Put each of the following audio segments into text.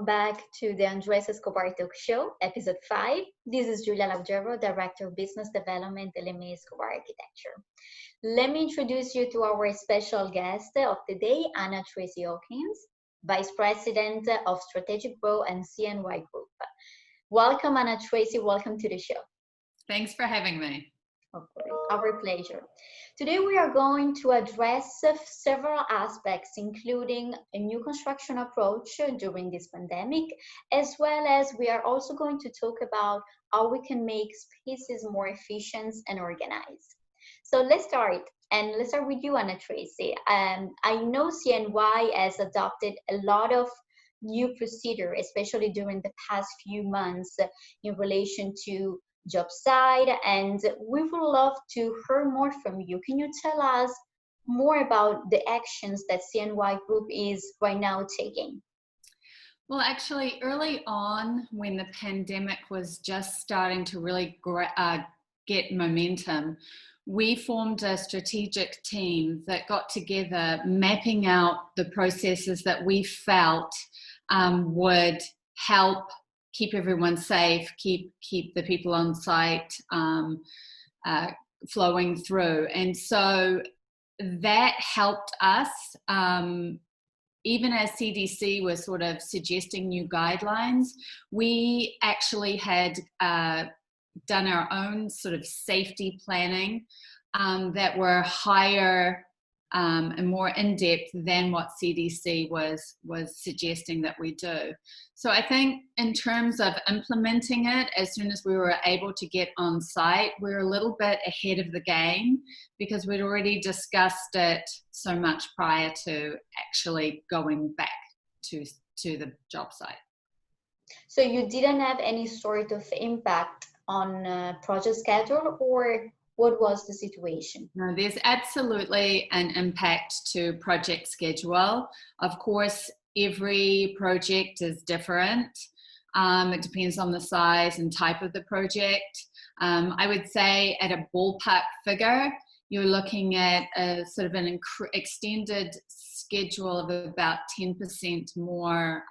back to the Andres Escobar Talk Show, episode 5. This is Julia Laudero, Director of Business Development at Lemay Escobar Architecture. Let me introduce you to our special guest of the day, Tracey Hawkins, Vice President of Strategic Growth and CNY Group. Welcome, Tracey. Welcome to the show. Thanks for having me. Of course, our pleasure. Today we are going to address several aspects, including a new construction approach during this pandemic, as well as we are also going to talk about how we can make spaces more efficient and organized. So let's start, and let's start with you, Tracey. I know CNY has adopted a lot of new procedure, especially during the past few months in relation to job site, and we would love to hear more from you. Can you tell us more about the actions that CNY Group is right now taking? Well, actually, early on when the pandemic was just starting to really get momentum, we formed a strategic team that got together mapping out the processes that we felt would help keep everyone safe, keep the people on site flowing through. And so that helped us, even as CDC was sort of suggesting new guidelines, we actually had done our own sort of safety planning that were higher and more in-depth than what CDC was suggesting that we do. So I think in terms of implementing it, as soon as we were able to get on site, we were a little bit ahead of the game because we'd already discussed it so much prior to actually going back to the job site. So you didn't have any sort of impact on project schedule, or what was the situation? No, there's absolutely an impact to project schedule. Of course, every project is different. It depends on the size and type of the project. I would say at a ballpark figure, you're looking at a sort of an extended schedule of about 10% more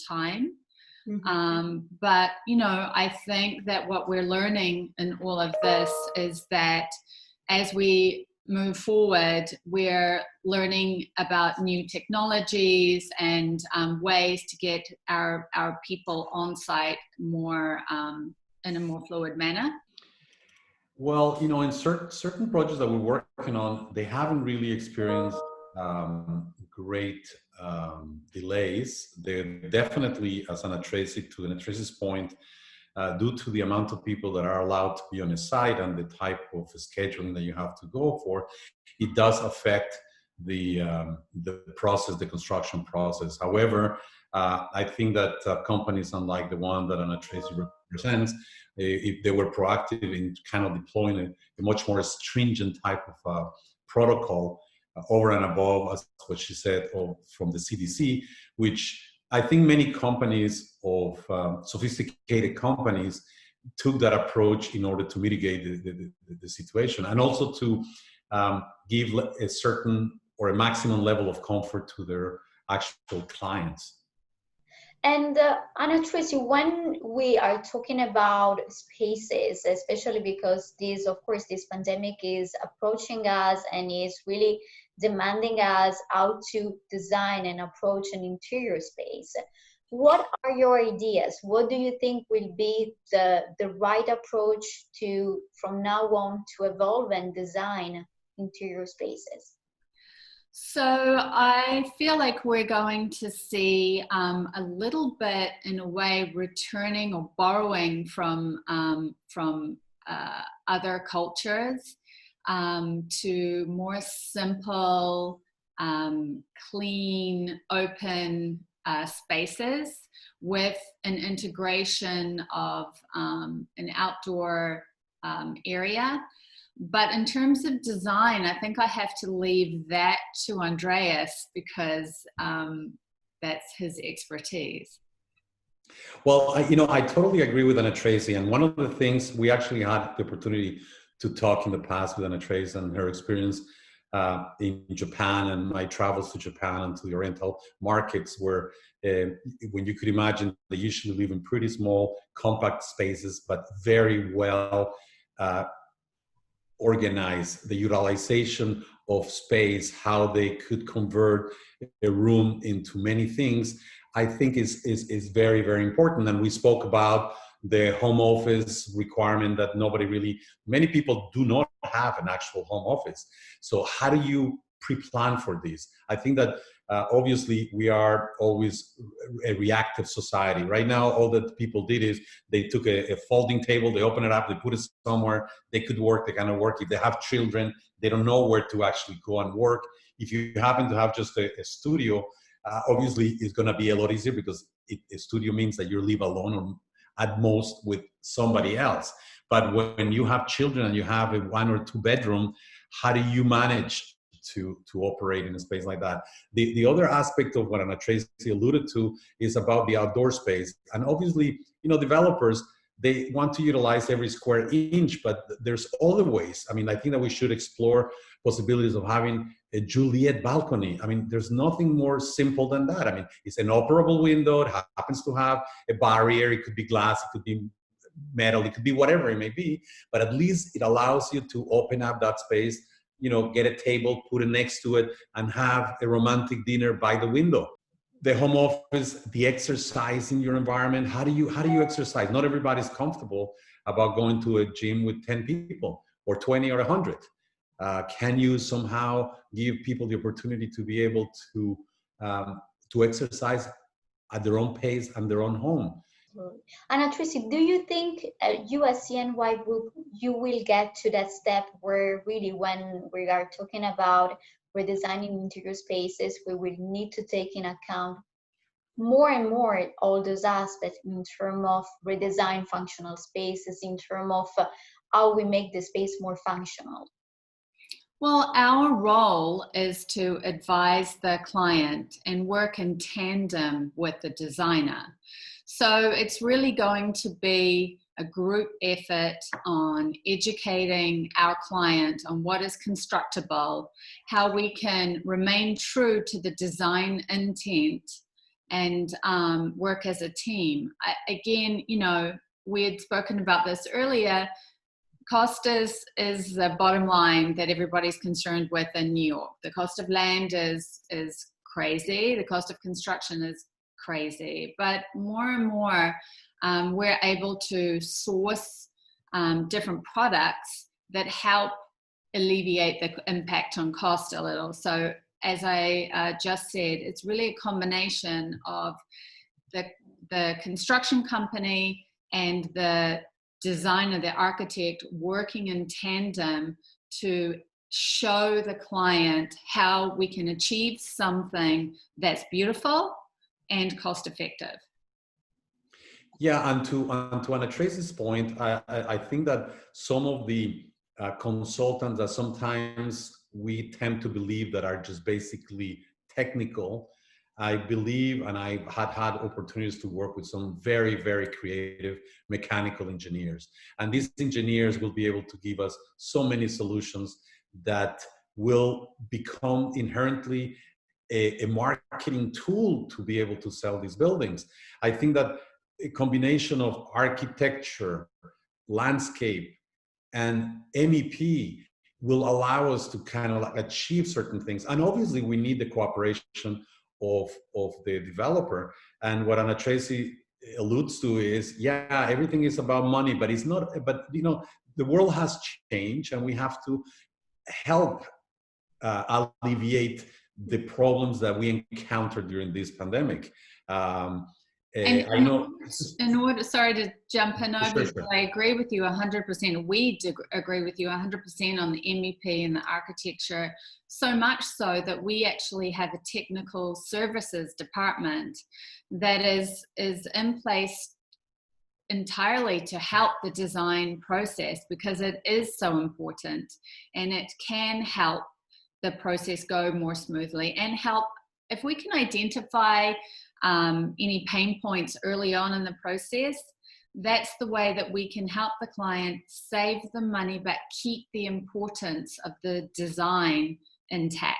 time. But, you know, I think that what we're learning in all of this is that as we move forward, we're learning about new technologies and ways to get our people on site more in a more fluid manner. Well, you know, in certain projects that we're working on, they haven't really experienced great delays. They're definitely, as Tracey's point, due to the amount of people that are allowed to be on a site and the type of scheduling that you have to go for, it does affect the process, the construction process. However, I think that companies unlike the one that Tracey represents, if they were proactive in kind of deploying a much more stringent type of protocol, over and above, as what she said, from the CDC, which I think many companies of sophisticated companies took that approach in order to mitigate the situation, and also to give a certain or a maximum level of comfort to their actual clients. And Tracey, when we are talking about spaces, especially because this pandemic is approaching us and is really demanding us how to design and approach an interior space, what are your ideas? What do you think will be the right approach to, from now on, to evolve and design interior spaces? So I feel like we're going to see a little bit, in a way, returning or borrowing from other cultures to more simple, clean, open spaces with an integration of an outdoor area. But in terms of design, I think I have to leave that to Andreas because that's his expertise. Well, I totally agree with Tracey. And one of the things we actually had the opportunity to talk in the past with Tracey and her experience in Japan and my travels to Japan and to the Oriental markets, where when you could imagine, they usually live in pretty small, compact spaces, but very well uh, organized. The utilization of space, how they could convert a room into many things, I think is very, very important. And we spoke about the home office requirement that many people do not have an actual home office. So how do you pre-plan for this? I think that obviously we are always a reactive society. Right now, all that people did is they took a folding table, they open it up, they put it somewhere, they could work, they kind of work. If they have children, they don't know where to actually go and work. If you happen to have just a studio, obviously it's going to be a lot easier, because a studio means that you live alone or at most with somebody else. But when you have children and you have a 1 or 2 bedroom, how do you manage to operate in a space like that? The other aspect of what Ana Tracy alluded to is about the outdoor space. And obviously, developers, they want to utilize every square inch, but there's other ways. I mean, I think that we should explore possibilities of having a Juliet balcony. I mean, there's nothing more simple than that. I mean, it's an operable window. It happens to have a barrier. It could be glass. It could be metal. It could be whatever it may be. But at least it allows you to open up that space, get a table, put it next to it, and have a romantic dinner by the window. The home office, the exercise in your environment. How do you exercise? Not everybody's comfortable about going to a gym with 10 people or 20 or 100. Can you somehow give people the opportunity to be able to exercise at their own pace and their own home? Ana Tracy, do you think you as CNY Group, you will get to that step where really, when we are talking about redesigning interior spaces, we will need to take in account more and more all those aspects in terms of redesign functional spaces, in terms of how we make the space more functional? Well, our role is to advise the client and work in tandem with the designer. So it's really going to be a group effort on educating our client on what is constructible, how we can remain true to the design intent, and work as a team. Again, we had spoken about this earlier. Cost is the bottom line that everybody's concerned with in New York. The cost of land is crazy. The cost of construction is crazy. But more and more, we're able to source different products that help alleviate the impact on cost a little. So as I just said, it's really a combination of the construction company and the designer, the architect, working in tandem to show the client how we can achieve something that's beautiful and cost effective. Yeah, and to Ana Tracy's point, I think that some of the consultants that sometimes we tend to believe that are just basically technical, I believe, and I've had opportunities to work with some very, very creative mechanical engineers. And these engineers will be able to give us so many solutions that will become inherently a marketing tool to be able to sell these buildings. I think that a combination of architecture, landscape, and MEP will allow us to kind of achieve certain things. And obviously we need the cooperation of the developer. And what Ana Tracy alludes to is, yeah, everything is about money, but it's not. But the world has changed, and we have to help alleviate the problems that we encountered during this pandemic. And I know. sorry to jump in over, Sure. I agree with you 100%. We do agree with you 100% on the MEP and the architecture, so much so that we actually have a technical services department that is in place entirely to help the design process, because it is so important and it can help the process go more smoothly and help if we can identify any pain points early on in the process. That's the way that we can help the client save the money but keep the importance of the design intact.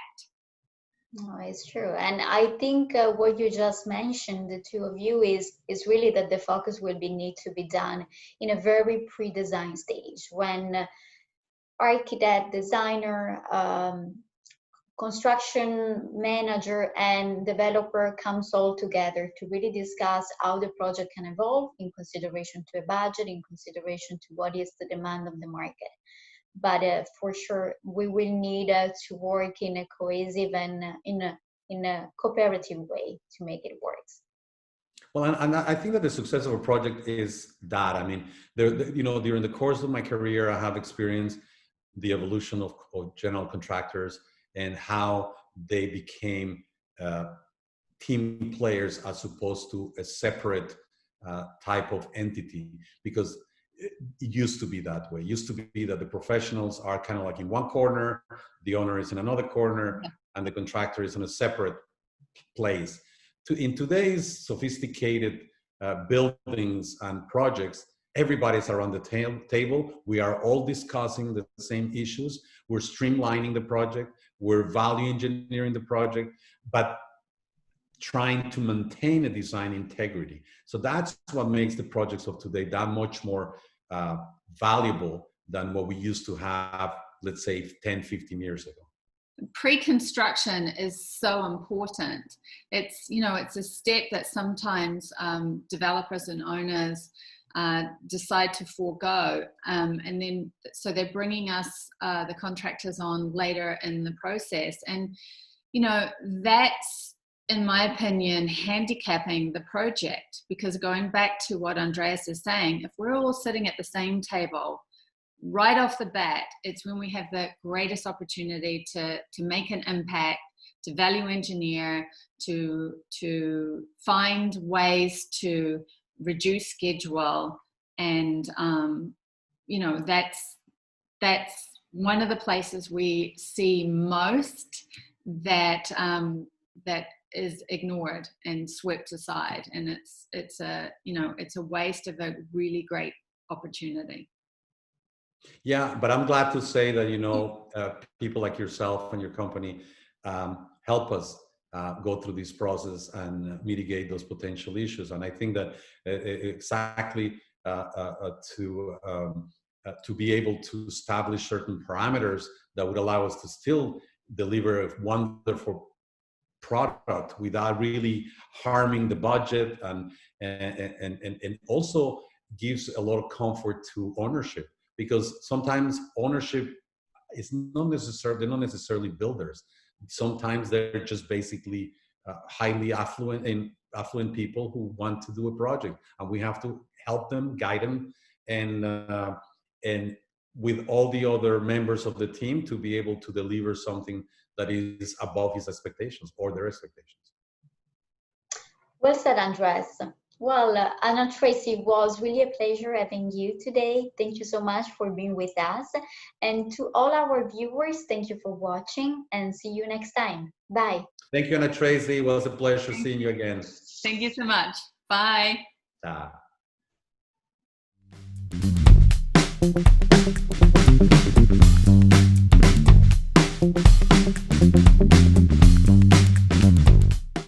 No, it's true. And I think what you just mentioned, the two of you, is really that the focus will need to be done in a very pre-design stage when architect, designer, construction manager and developer comes all together to really discuss how the project can evolve in consideration to a budget, in consideration to what is the demand of the market. But for sure, we will need to work in a cohesive and in a cooperative way to make it work. Well, and I think that the success of a project is that. I mean, during the course of my career, I have experienced the evolution of general contractors and how they became team players as opposed to a separate type of entity, because it used to be that way. It used to be that the professionals are kind of like in one corner, the owner is in another corner, and the contractor is in a separate place. In today's sophisticated buildings and projects, everybody's around the table. We are all discussing the same issues. We're streamlining the project. We're value engineering the project, but trying to maintain a design integrity. So that's what makes the projects of today that much more valuable than what we used to have, let's say, 10, 15 years ago. Pre-construction is so important. It's, it's a step that sometimes developers and owners decide to forego, and then so they're bringing us the contractors on later in the process, and that's, in my opinion, handicapping the project, because going back to what Andreas is saying, if we're all sitting at the same table right off the bat, it's when we have the greatest opportunity to make an impact, to value engineer, to find ways to reduce schedule, and that's one of the places we see most that is ignored and swept aside, and it's a waste of a really great opportunity. Yeah, but I'm glad to say that people like yourself and your company help us go through this process and mitigate those potential issues. And I think that exactly to be able to establish certain parameters that would allow us to still deliver a wonderful product without really harming the budget, and also gives a lot of comfort to ownership, because sometimes ownership is not necessarily builders. Sometimes they're just basically highly affluent people who want to do a project, and we have to help them, guide them, and with all the other members of the team to be able to deliver something that is above his expectations or their expectations. Well said, Andres. Well, Anna, Tracey, it was really a pleasure having you today. Thank you so much for being with us. And to all our viewers, thank you for watching, and see you next time. Bye. Thank you, Anna Tracey. It was a pleasure seeing you again. Thank you so much. Bye. Ciao.